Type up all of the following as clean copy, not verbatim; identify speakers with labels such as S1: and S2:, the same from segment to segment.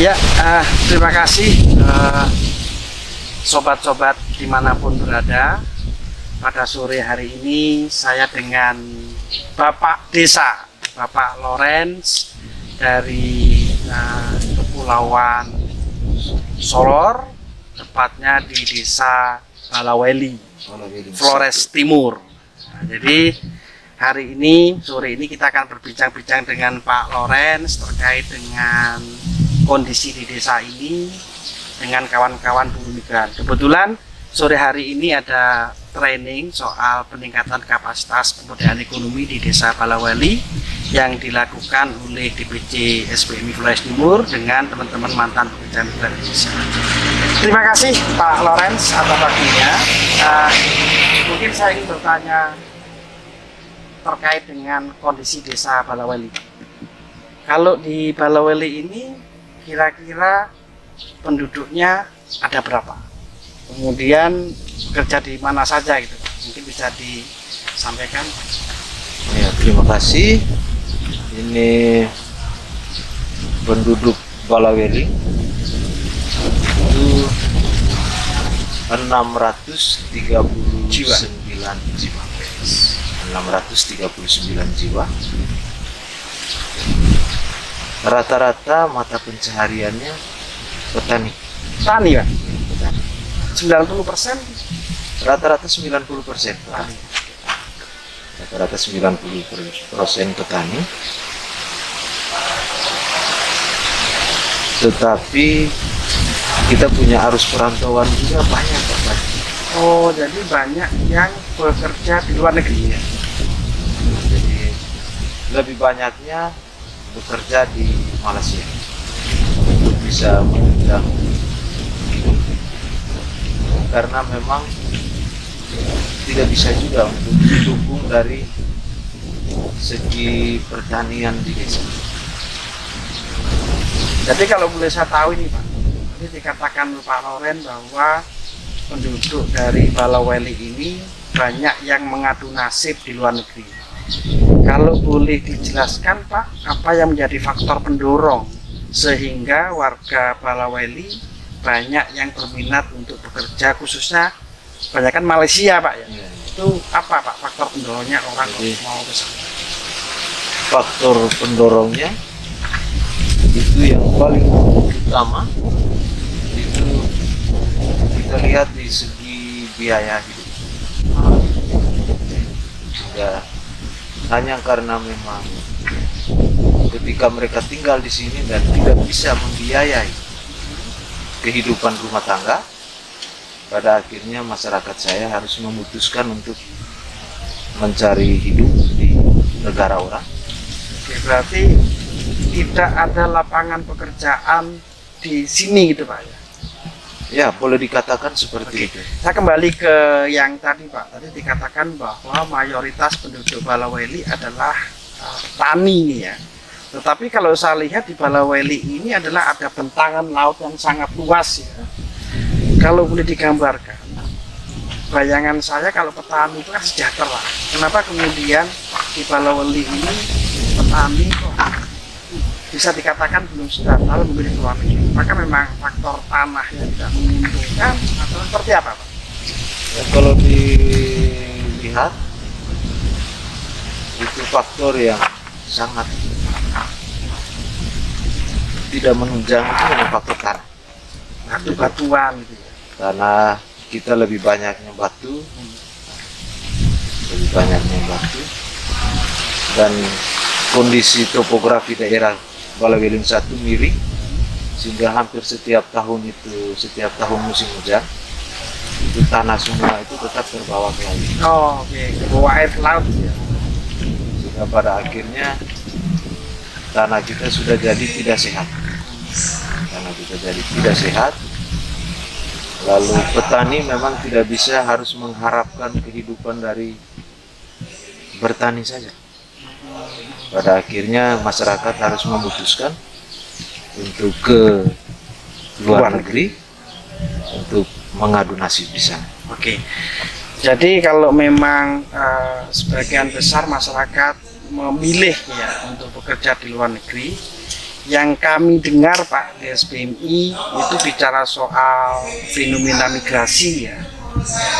S1: Ya, terima kasih sobat-sobat dimanapun berada. Pada sore hari ini saya dengan Bapak Desa, Bapak Lawrence dari Kepulauan Solor, tepatnya di Desa Balaweli, Flores Timur. Nah, jadi hari ini, sore ini kita akan berbincang-bincang dengan Pak Lawrence terkait dengan kondisi di desa ini dengan kawan-kawan buruh migran. Kebetulan sore hari ini ada training soal peningkatan kapasitas pemberdayaan ekonomi di Desa Balaweli yang dilakukan oleh DPC SPMI Flores Timur dengan teman-teman mantan pekerja migran Indonesia. Terima kasih Pak Lawrence atas waktunya. Mungkin saya ingin bertanya terkait dengan kondisi Desa Balaweli. Kalau di Balaweli ini kira-kira penduduknya ada berapa? Kemudian bekerja di mana saja gitu? Mungkin bisa disampaikan.
S2: Ya, terima kasih. Ini penduduk Balaweli itu 639 jiwa. 639 jiwa. Rata-rata mata pencahariannya petani.
S1: Petani, Pak?
S2: Petani.
S1: 90%?
S2: Rata-rata 90% petani. Rata-rata 90% petani. Tetapi kita punya arus perantauan juga banyak, Pak.
S1: Oh, jadi banyak yang bekerja di luar negeri ya?
S2: Jadi lebih banyaknya bekerja di Malaysia untuk bisa menunjang hidup, karena memang tidak bisa juga untuk didukung dari segi pertanian di desa.
S1: Jadi kalau boleh saya tahu ini Pak, ini dikatakan Pak Lawrence bahwa penduduk dari Balaweli ini banyak yang mengadu nasib di luar negeri. Kalau boleh dijelaskan Pak, apa yang menjadi faktor pendorong sehingga warga Balaweli banyak yang berminat untuk bekerja, khususnya kebanyakan Malaysia Pak ya? Itu apa Pak faktor pendorongnya orang mau ke sana?
S2: Faktor pendorongnya itu yang paling utama itu kita lihat di segi biaya hidup. Sehingga hanya karena memang ketika mereka tinggal di sini dan tidak bisa membiayai kehidupan rumah tangga, pada akhirnya masyarakat saya harus memutuskan untuk mencari hidup di negara orang.
S1: Oke, berarti tidak ada lapangan pekerjaan di sini gitu Pak ya?
S2: Ya, boleh dikatakan seperti itu.
S1: Saya kembali ke yang tadi Pak, tadi dikatakan bahwa mayoritas penduduk Balaweli adalah petani ya. Tetapi kalau saya lihat di Balaweli ini adalah ada bentangan laut yang sangat luas ya. Kalau boleh digambarkan, bayangan saya kalau petani itu kan sejahtera. Kenapa kemudian di Balaweli ini petani kok bisa dikatakan belum sejahtera, memilih luar negeri? Maka memang faktor tanah yang tidak menguntungkan atau seperti apa Pak?
S2: Ya, kalau dilihat itu faktor yang sangat tidak menunjang, itu memang faktor tanah.
S1: Batu-batuan gitu ya.
S2: Karena kita lebih banyaknya batu, dan kondisi topografi daerah Balaweli 1 miring, sehingga hampir setiap tahun musim hujan itu tanah semua itu tetap terbawa ke laut.
S1: Oh, oke, bawa air ke laut ya.
S2: Sehingga pada akhirnya tanah kita sudah jadi tidak sehat. Lalu petani memang tidak bisa harus mengharapkan kehidupan dari bertani saja. Pada akhirnya masyarakat harus memutuskan untuk ke luar negeri untuk mengadu nasib di sana.
S1: Oke, jadi kalau memang sebagian besar masyarakat memilih ya untuk bekerja di luar negeri, Yang kami dengar Pak di SBMI itu bicara soal fenomena migrasi ya.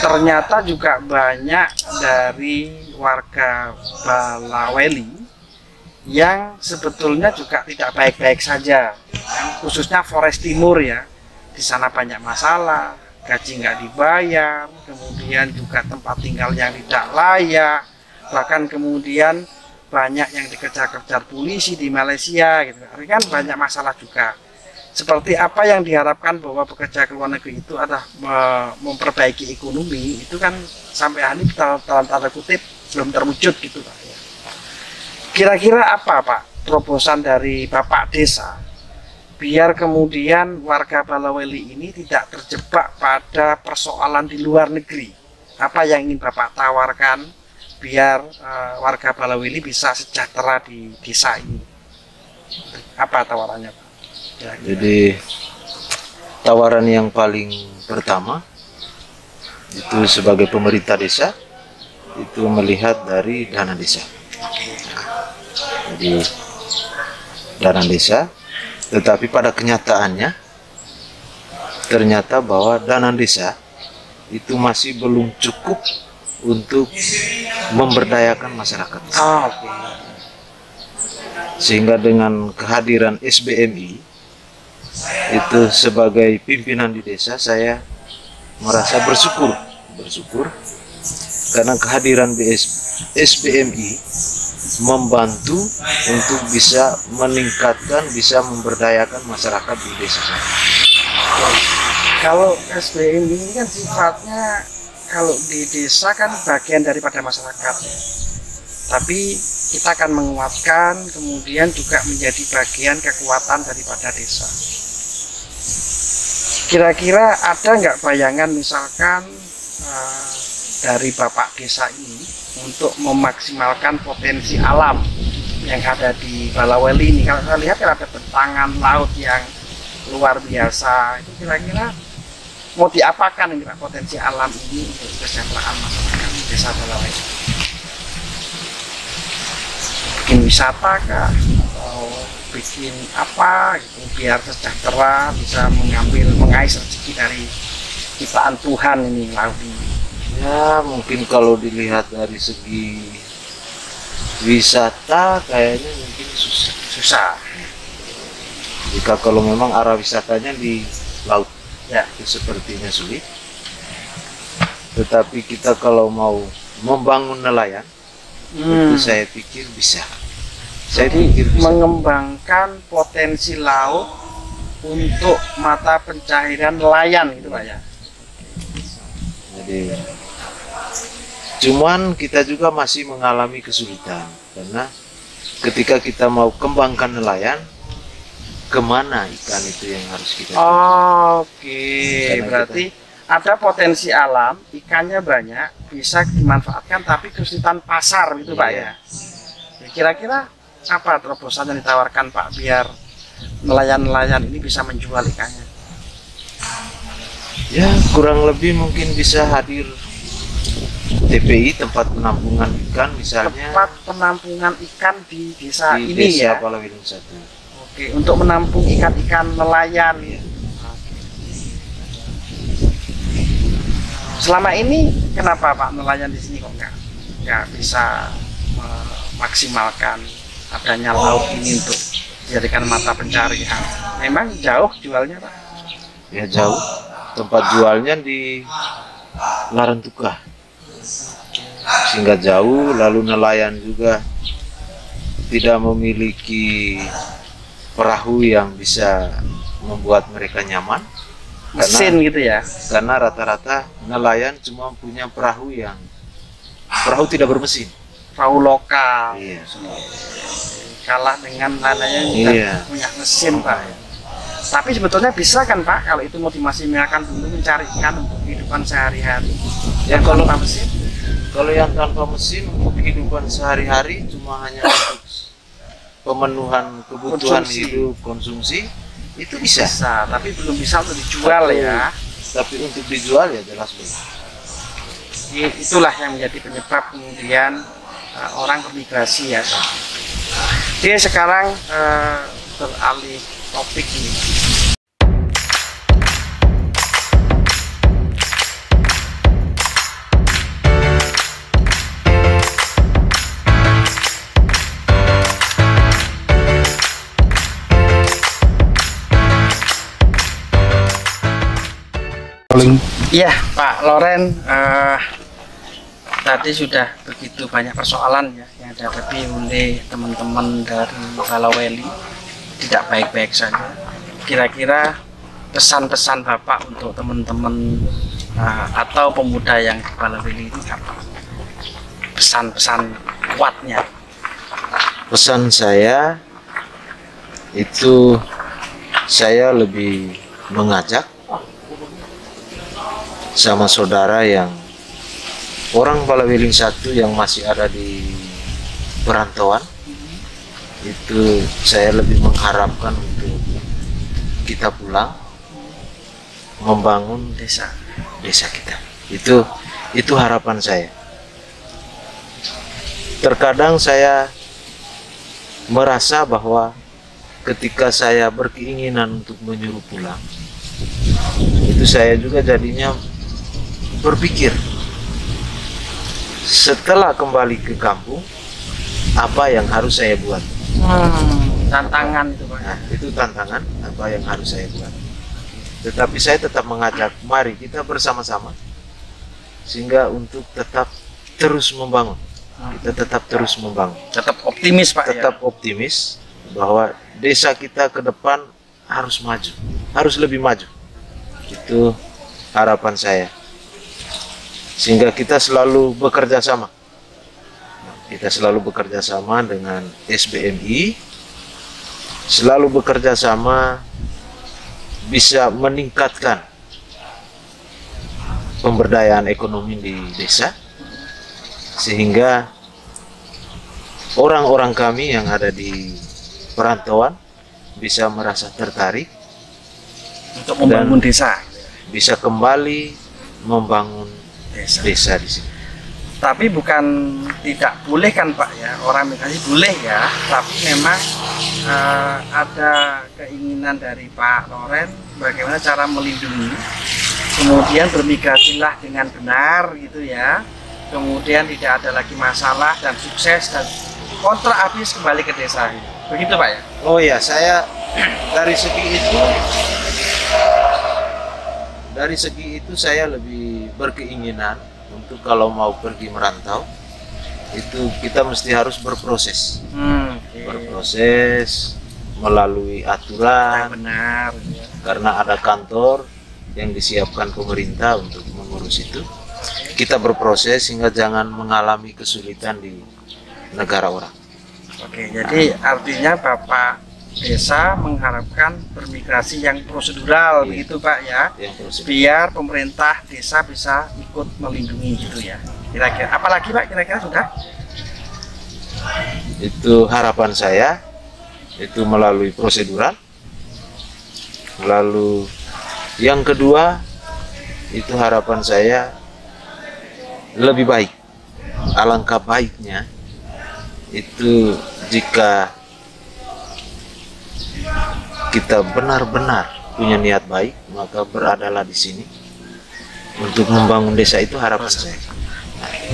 S1: Ternyata juga banyak dari warga Balaweli yang sebetulnya juga tidak baik-baik saja, khususnya Flores Timur ya. Di sana banyak masalah, gaji nggak dibayar, kemudian juga tempat tinggal yang tidak layak, bahkan kemudian banyak yang dikejar-kejar polisi di Malaysia gitu. Ini kan banyak masalah juga. Seperti apa yang diharapkan bahwa bekerja ke luar negeri itu adalah memperbaiki ekonomi, itu kan sampai hari ini dalam tanda kutip belum terwujud gitu Pak. Kira-kira apa Pak terobosan dari Bapak Desa biar kemudian warga Balaweli ini tidak terjebak pada persoalan di luar negeri? Apa yang ingin Bapak tawarkan biar warga Balaweli bisa sejahtera di desa ini? Apa tawarannya Pak?
S2: Jadi tawaran yang paling pertama itu sebagai pemerintah desa itu melihat dari dana desa. Jadi dana desa, tetapi pada kenyataannya ternyata bahwa dana desa itu masih belum cukup untuk memberdayakan masyarakat. Sehingga dengan kehadiran SBMI itu sebagai pimpinan di desa, saya merasa bersyukur karena kehadiran SBMI membantu untuk bisa meningkatkan, bisa memberdayakan masyarakat di desa.
S1: Kalau SBMI ini kan sifatnya kalau di desa kan bagian daripada masyarakat, tapi kita akan menguatkan, kemudian juga menjadi bagian kekuatan daripada desa. Kira-kira ada nggak bayangan misalkan dari Bapak Desa ini untuk memaksimalkan potensi alam yang ada di Balaweli ini? Kalau saya lihat kan ada bentangan laut yang luar biasa, itu kira-kira mau diapakan ini Pak, potensi alam ini untuk kesejahteraan masyarakat di desa Balaweli? Bikin wisata kah? Atau bikin apa gitu biar sejahtera, bisa mengais rezeki dari ciptaan Tuhan ini laut ini?
S2: Ya mungkin kalau dilihat dari segi wisata kayaknya mungkin susah. Jika kalau memang arah wisatanya di laut, ya itu sepertinya sulit. Tetapi kita kalau mau membangun nelayan, itu saya pikir bisa.
S1: Mengembangkan potensi laut untuk mata pencaharian nelayan gitu Pak ya.
S2: Jadi cuman kita juga masih mengalami kesulitan karena ketika kita mau kembangkan nelayan, kemana ikan itu yang harus kita
S1: berarti ada potensi alam, ikannya banyak, bisa dimanfaatkan, tapi kesulitan pasar gitu Pak ya. Kira-kira apa terobosan yang ditawarkan Pak biar nelayan-nelayan ini bisa menjual ikannya?
S2: Ya kurang lebih mungkin bisa hadir TPI, tempat penampungan ikan misalnya.
S1: Tempat penampungan ikan di desa
S2: di
S1: ini
S2: desa
S1: ya?
S2: Balaweli 1.
S1: Oke, untuk menampung ikan-ikan nelayan ya. Selama ini kenapa Pak nelayan di sini kok nggak bisa memaksimalkan adanya laut ini untuk dijadikan mata pencarian? Memang jauh jualnya Pak?
S2: Ya jauh. Tempat jualnya di Larantuka, sehingga jauh. Lalu nelayan juga tidak memiliki perahu yang bisa membuat mereka nyaman.
S1: Mesin gitu ya?
S2: Karena rata-rata nelayan cuma punya perahu perahu tidak bermesin.
S1: Perahu lokal.
S2: Iya.
S1: Kalah dengan nelayan yang punya mesin Pak. Tapi sebetulnya bisa kan Pak, kalau itu mau dimaksimalkan dulu mencari ikan untuk kehidupan sehari-hari.
S2: Ya kalau
S1: tanpa mesin?
S2: Kalau yang tanpa mesin untuk kehidupan sehari-hari cuma hanya untuk pemenuhan kebutuhan hidup, konsumsi, itu bisa.
S1: Tapi belum bisa untuk dijual ya.
S2: Tapi untuk dijual ya jelas belum.
S1: Itulah yang menjadi penyebab kemudian orang bermigrasi ya. Jadi sekarang beralih topik ini. Iya Pak Loren, tadi sudah begitu banyak persoalan ya yang dihadapi oleh teman-teman dari Balaweli, tidak baik-baik saja. Kira-kira pesan-pesan Bapak untuk teman-teman atau pemuda yang di Balaweli ini apa? Pesan-pesan kuatnya.
S2: Pesan saya itu, saya lebih mengajak sama saudara yang orang Balaweling 1 yang masih ada di perantauan, itu saya lebih mengharapkan untuk kita pulang membangun desa kita. Itu harapan saya. Terkadang saya merasa bahwa ketika saya berkeinginan untuk menyuruh pulang, itu saya juga jadinya berpikir, setelah kembali ke kampung, apa yang harus saya buat?
S1: Tantangan itu Pak.
S2: Nah, itu tantangan apa yang harus saya buat. Tetapi saya tetap mengajak, mari kita bersama-sama, sehingga untuk tetap terus membangun. Kita tetap terus membangun.
S1: Tetap optimis Pak.
S2: Tetap optimis bahwa desa kita ke depan harus maju, harus lebih maju. Itu harapan saya. Sehingga kita selalu bekerja sama. Kita selalu bekerja sama dengan SBMI, selalu bekerja sama bisa meningkatkan pemberdayaan ekonomi di desa, sehingga orang-orang kami yang ada di perantauan bisa merasa tertarik
S1: untuk membangun desa,
S2: bisa kembali membangun desa di sini.
S1: Tapi bukan tidak boleh kan Pak ya, orang migrasi boleh ya, tapi memang ada keinginan dari Pak Loren bagaimana cara melindungi, kemudian bermigrasilah dengan benar gitu ya, kemudian tidak ada lagi masalah dan sukses dan kontrak habis kembali ke desa, begitu Pak ya?
S2: Oh ya, saya dari segi itu saya lebih berkeinginan untuk kalau mau pergi merantau itu kita mesti harus berproses, berproses melalui aturan,
S1: benar ya.
S2: Karena ada kantor yang disiapkan pemerintah untuk mengurus itu. Kita berproses sehingga jangan mengalami kesulitan di negara orang.
S1: Oke, jadi artinya Bapak Desa mengharapkan bermigrasi yang prosedural, begitu Pak ya, biar pemerintah desa bisa ikut melindungi gitu ya. Kira-kira apalagi Pak, kira-kira sudah?
S2: Itu harapan saya, itu melalui prosedural. Lalu yang kedua, itu harapan saya lebih baik, alangkah baiknya itu jika kita benar-benar punya niat baik, maka beradalah di sini untuk membangun desa. Itu harapan saya,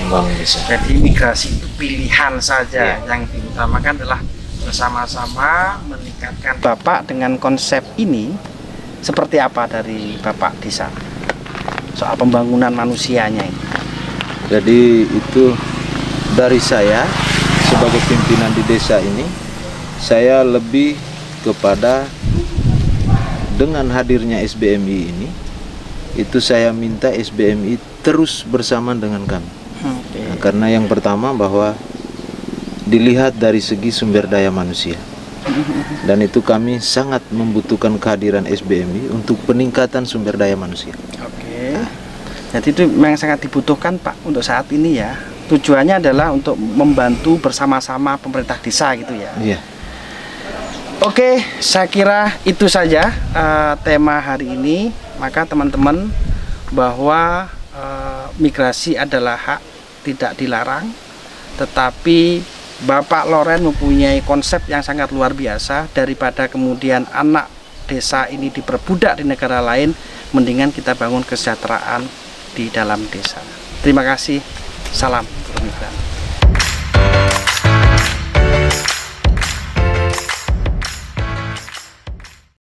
S2: membangun desa.
S1: Jadi migrasi itu pilihan saja, yang diutamakan adalah bersama-sama meningkatkan. Bapak dengan konsep ini seperti apa dari Bapak Desa soal pembangunan manusianya ini?
S2: Jadi itu dari saya sebagai pimpinan di desa ini, saya lebih kepada dengan hadirnya SBMI ini, itu saya minta SBMI terus bersama dengan kami. Nah, karena yang pertama bahwa dilihat dari segi sumber daya manusia, dan itu kami sangat membutuhkan kehadiran SBMI untuk peningkatan sumber daya manusia.
S1: Oke. Jadi itu memang sangat dibutuhkan Pak untuk saat ini ya. Tujuannya adalah untuk membantu bersama-sama pemerintah desa gitu ya.
S2: Iya.
S1: Oke, saya kira itu saja tema hari ini. Maka teman-teman, bahwa migrasi adalah hak, tidak dilarang, tetapi Bapak Loren mempunyai konsep yang sangat luar biasa. Daripada kemudian anak desa ini diperbudak di negara lain, mendingan kita bangun kesejahteraan di dalam desa. Terima kasih. Salam Guru Migran.